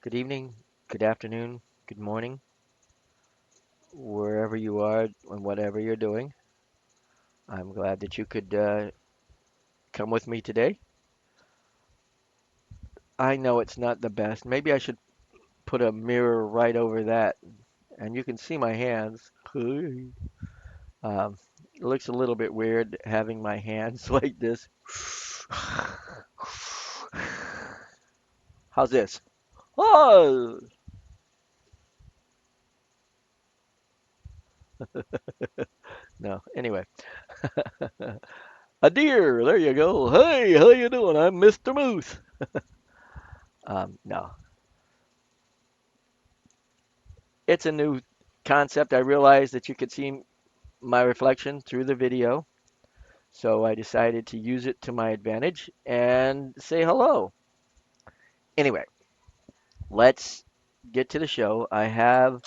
Good evening, good afternoon, good morning, wherever you are and whatever you're doing. I'm glad that you could come with me today. I know it's not the best. Maybe I should put a mirror right over that and you can see my hands. It looks a little bit weird having my hands like this. How's this? Oh, no. Anyway, a deer. There you go. Hey, how you doing? I'm Mr. Moose. No, it's a new concept. I realized that you could see my reflection through the video, so I decided to use it to my advantage and say hello. Anyway, let's get to the show. I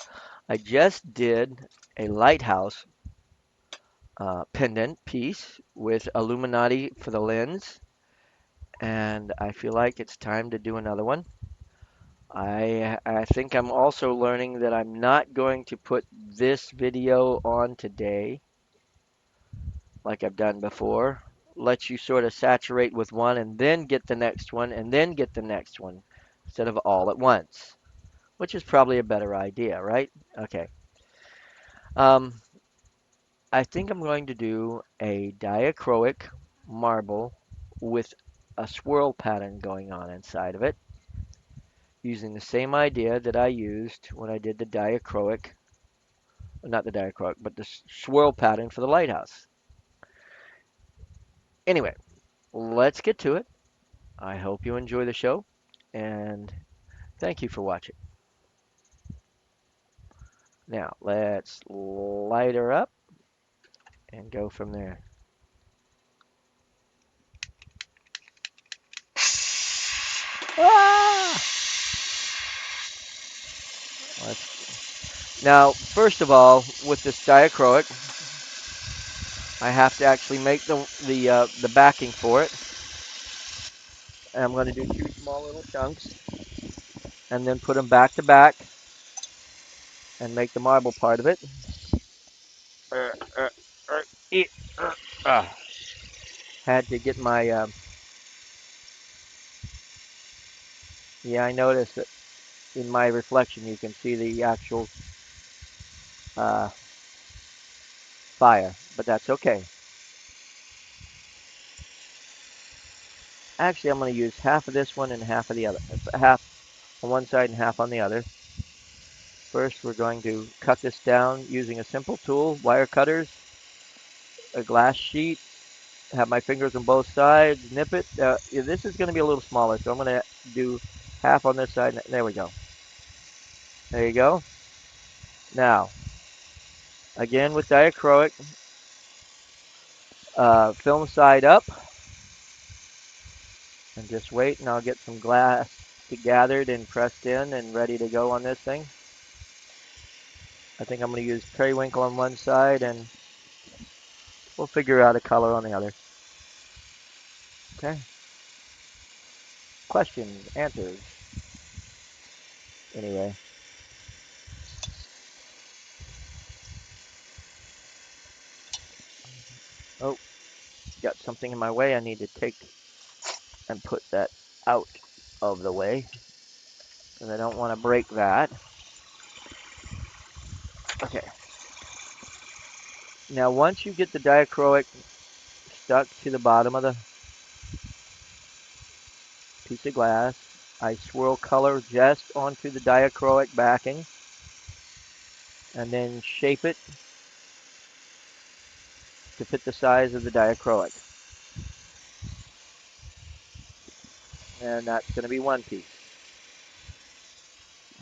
just did a lighthouse pendant piece with Illuminati for the lens, and I feel like it's time to do another one. I think I'm also learning that I'm not going to put this video on today like I've done before. Let you sort of saturate with one and then get the next one and then get the next one instead of all at once, which is probably a better idea, right? Okay. Um, I think I'm going to do a diachroic marble with a swirl pattern going on inside of it, using the same idea that I used when I did the diachroic, not the diachroic, but the swirl pattern for the lighthouse. Anyway, let's get to it. I hope you enjoy the show, and thank you for watching. Now, let's light her up and go from there. Ah! Now, first of all, with this diachroic, I have to actually make the backing for it. And I'm going to do two small little chunks and then put them back to back and make the marble part of it. Uh, uh, uh, eh, uh, uh. Had to get my, yeah, I noticed that in my reflection you can see the actual uh, fire, but that's okay. Actually, I'm going to use half of this one and half of the other, half on one side and half on the other. First, we're going to cut this down using a simple tool, wire cutters, a glass sheet, have my fingers on both sides, nip it. Yeah, this is going to be a little smaller, so I'm going to do half on this side. There we go. There you go. Now, again with diachroic, film side up, and just wait, and I'll get some glass gathered and pressed in and ready to go on this thing. I think I'm going to use periwinkle on one side, and we'll figure out a color on the other. Okay. Questions, answers. Anyway. Oh, got something in my way. I need to take and put that out of the way because I don't want to break that. Okay. Now, once you get the diachroic stuck to the bottom of the piece of glass, I swirl color just onto the diachroic backing and then shape it to fit the size of the diachroic. And that's going to be one piece.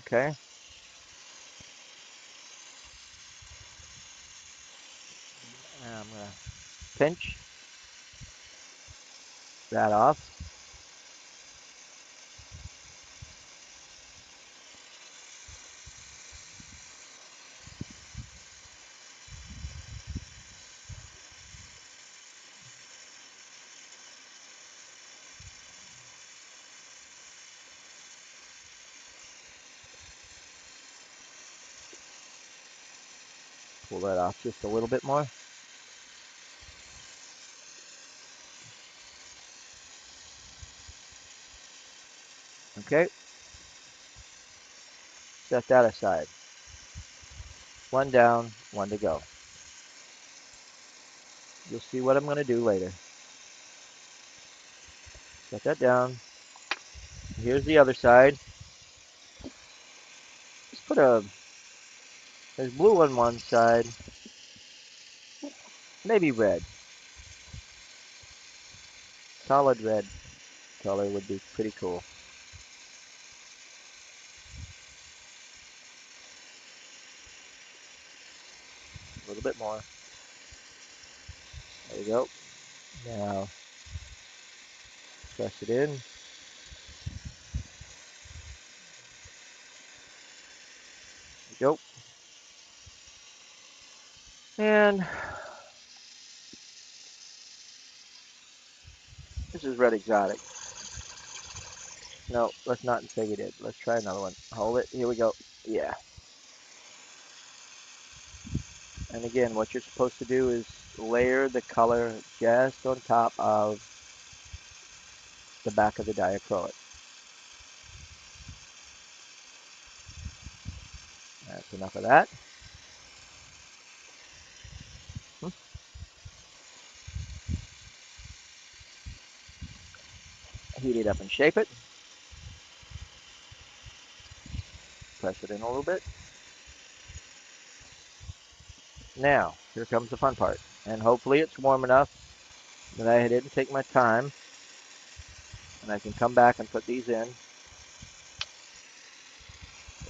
Okay. And I'm going to pinch that off. Pull that off just a little bit more. Okay, set that aside. One down, one to go. You'll see what I'm going to do later. Set that down. Here's the other side. Let's put there's blue on one side, maybe red. Solid red color would be pretty cool. A little bit more. There you go. Now, press it in. There you go. And this is red exotic. No, let's not say we did. Let's try another one. Hold it. Here we go. Yeah. And again, what you're supposed to do is layer the color just on top of the back of the diacrylic. That's enough of that. Heat it up and shape it. Press it in a little bit. Now, here comes the fun part. And hopefully it's warm enough that I didn't take my time. And I can come back and put these in.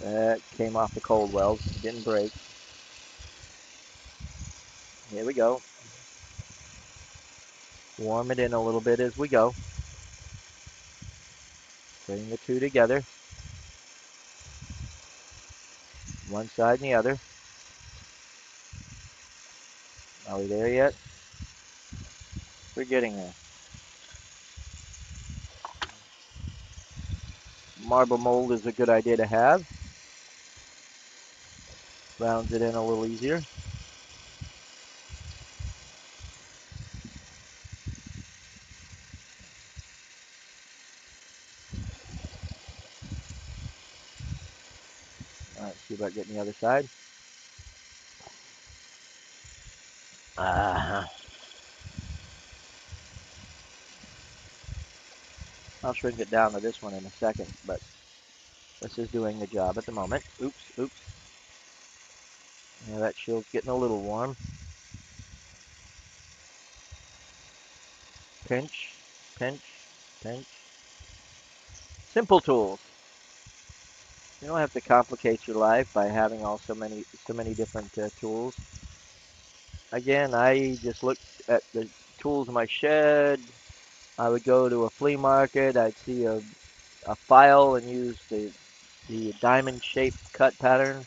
That came off the cold wells. Didn't break. Here we go. Warm it in a little bit as we go. Bring the two together. One side and the other. Are we there yet? We're getting there. Marble mold is a good idea to have. Rounds it in a little easier. All right, see about getting the other side. I'll shrink it down to this one in a second, but this is doing the job at the moment. Oops, oops. Yeah, that shield's getting a little warm. Pinch, pinch, pinch. Simple tools. You don't have to complicate your life by having so many different tools. Again, I just looked at the tools in my shed. I would go to a flea market. I'd see a file and use the diamond shaped cut pattern.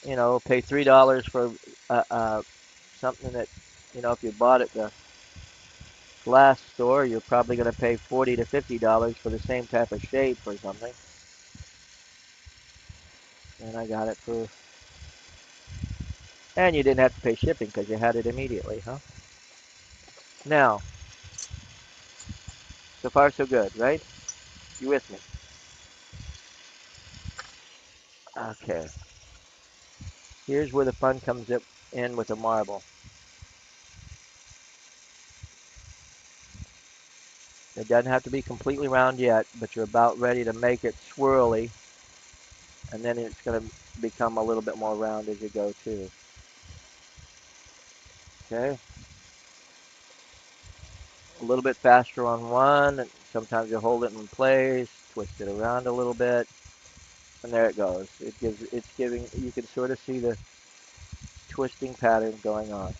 You know, pay $3 for something that, you know, if you bought at the glass store, you're probably going to pay $40 to $50 for the same type of shape or something. And I got it for, and you didn't have to pay shipping because you had it immediately, huh? Now, so far so good, right? You with me? Okay. Here's where the fun comes in with the marble. It doesn't have to be completely round yet, but you're about ready to make it swirly, and then it's going to become a little bit more round as you go too. Okay? A little bit faster on one, and sometimes you hold it in place, twist it around a little bit, and there it goes. It's giving, you can sort of see the twisting pattern going on.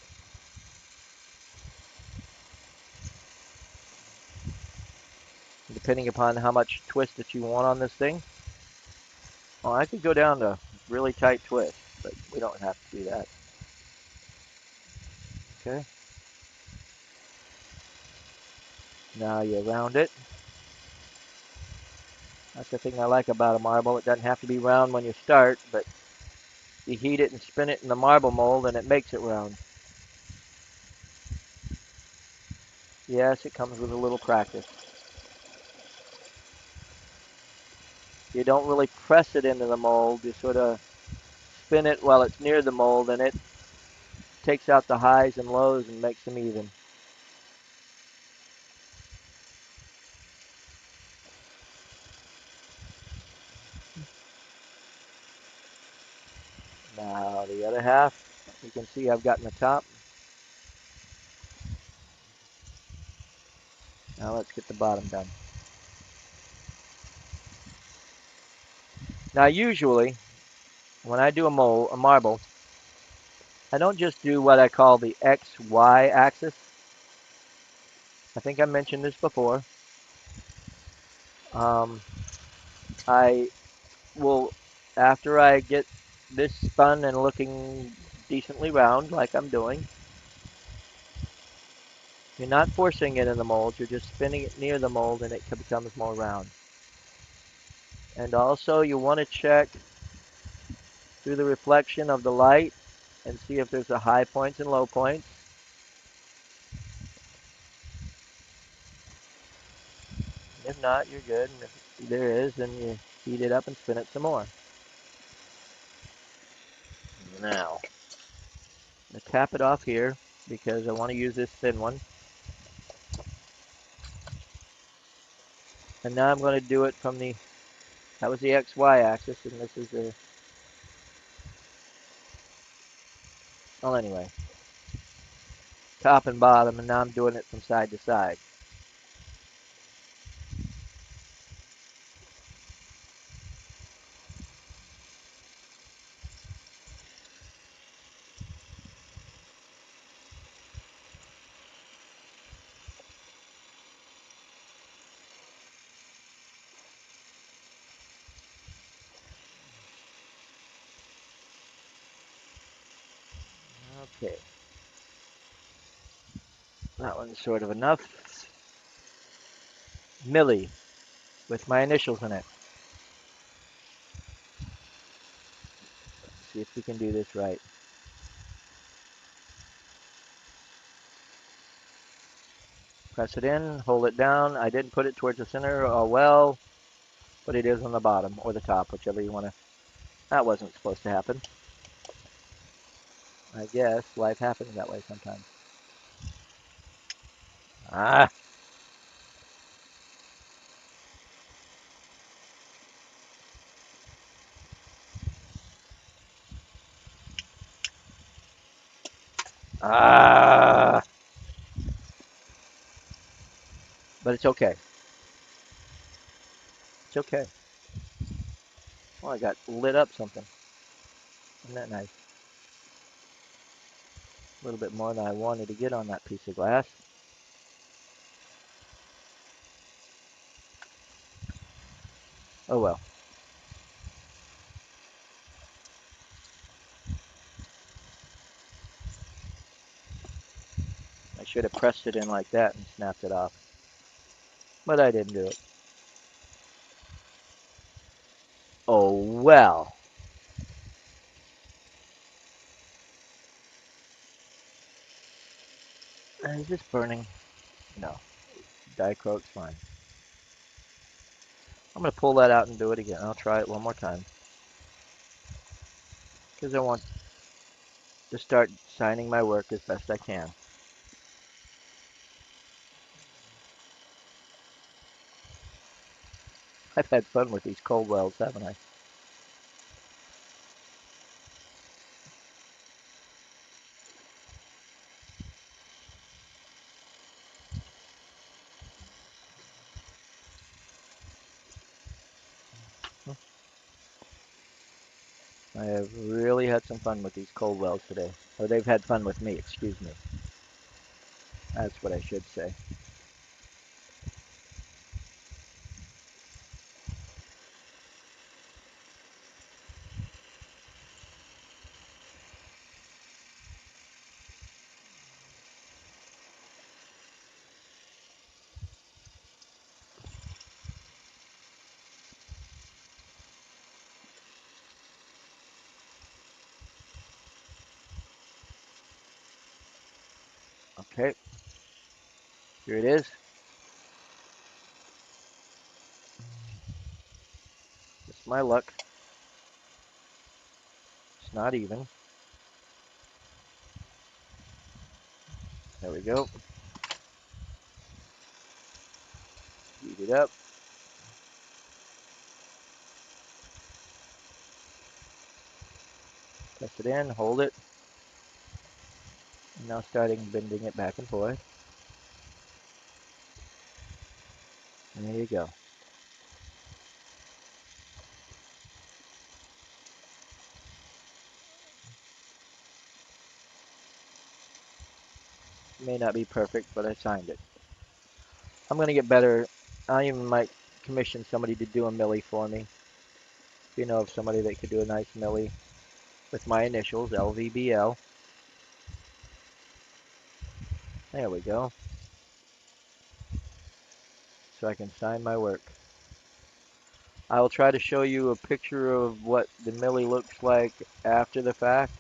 Depending upon how much twist that you want on this thing. Oh, I could go down to really tight twist, but we don't have to do that. Okay. Now you round it. That's the thing I like about a marble. It doesn't have to be round when you start, but you heat it and spin it in the marble mold and it makes it round. Yes, it comes with a little practice. You don't really press it into the mold. You sort of spin it while it's near the mold, and it takes out the highs and lows and makes them even. Now the other half, you can see I've gotten the top. Now let's get the bottom done. Now usually, when I do a marble, I don't just do what I call the XY axis. I think I mentioned this before. Um, I will, after I get this spun and looking decently round like I'm doing, you're not forcing it in the mold, you're just spinning it near the mold and it becomes more round. And also you want to check through the reflection of the light and see if there's a high points and low points. If not, you're good. And if there is, then you heat it up and spin it some more. Now, I'm going to tap it off here because I want to use this thin one. And now I'm going to do it from that was the XY axis, and this is the, well anyway, top and bottom, and now I'm doing it from side to side. Okay, that one's sort of enough. Millie, with my initials in it. Let's see if we can do this right. Press it in, hold it down. I didn't put it towards the center, well, but it is on the bottom or the top, whichever you want to. That wasn't supposed to happen. I guess life happens that way sometimes. Ah, ah. But it's okay. It's okay. Oh, I got lit up something. Isn't that nice? A little bit more than I wanted to get on that piece of glass. Oh well. I should have pressed it in like that and snapped it off. But I didn't do it. Oh well. Is this burning? No. Dichro's fine. I'm going to pull that out and do it again. I'll try it one more time. Because I want to start signing my work as best I can. I've had fun with these cold welds, haven't I? I have really had some fun with these cold welds today. Or they've had fun with me, excuse me. That's what I should say. Here it is. It's my luck. It's not even. There we go. Heat it up. Press it in, hold it. And now starting bending it back and forth. And there you go. It may not be perfect, but I signed it. I'm going to get better. I even might commission somebody to do a millie for me. If you know of somebody that could do a nice millie with my initials, LVBL. There we go. So I can sign my work. I will try to show you a picture of what the millie looks like after the fact.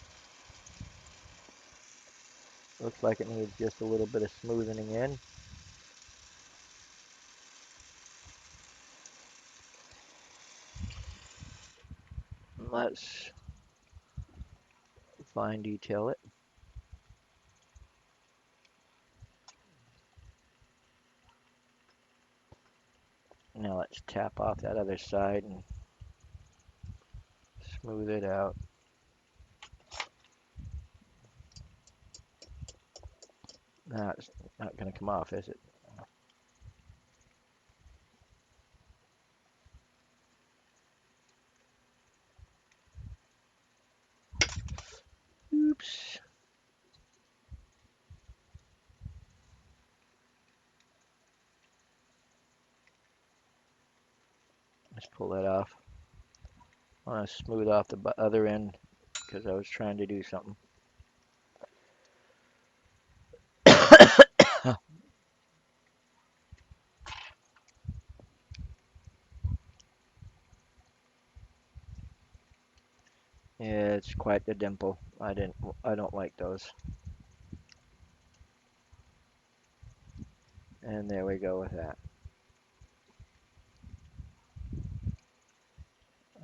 Looks like it needs just a little bit of smoothing in. Let's fine detail it. Now let's tap off that other side and smooth it out. That's not going to come off, is it? Oops. Let's pull that off. I want to smooth off the other end because I was trying to do something. Yeah, it's quite the dimple. I don't like those. And there we go with that.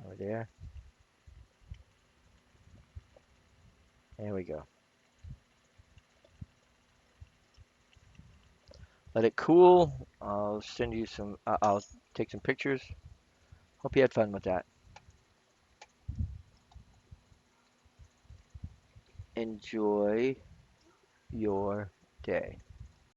Over there. There we go. Let it cool. I'll send you some, I'll take some pictures. Hope you had fun with that. Enjoy your day.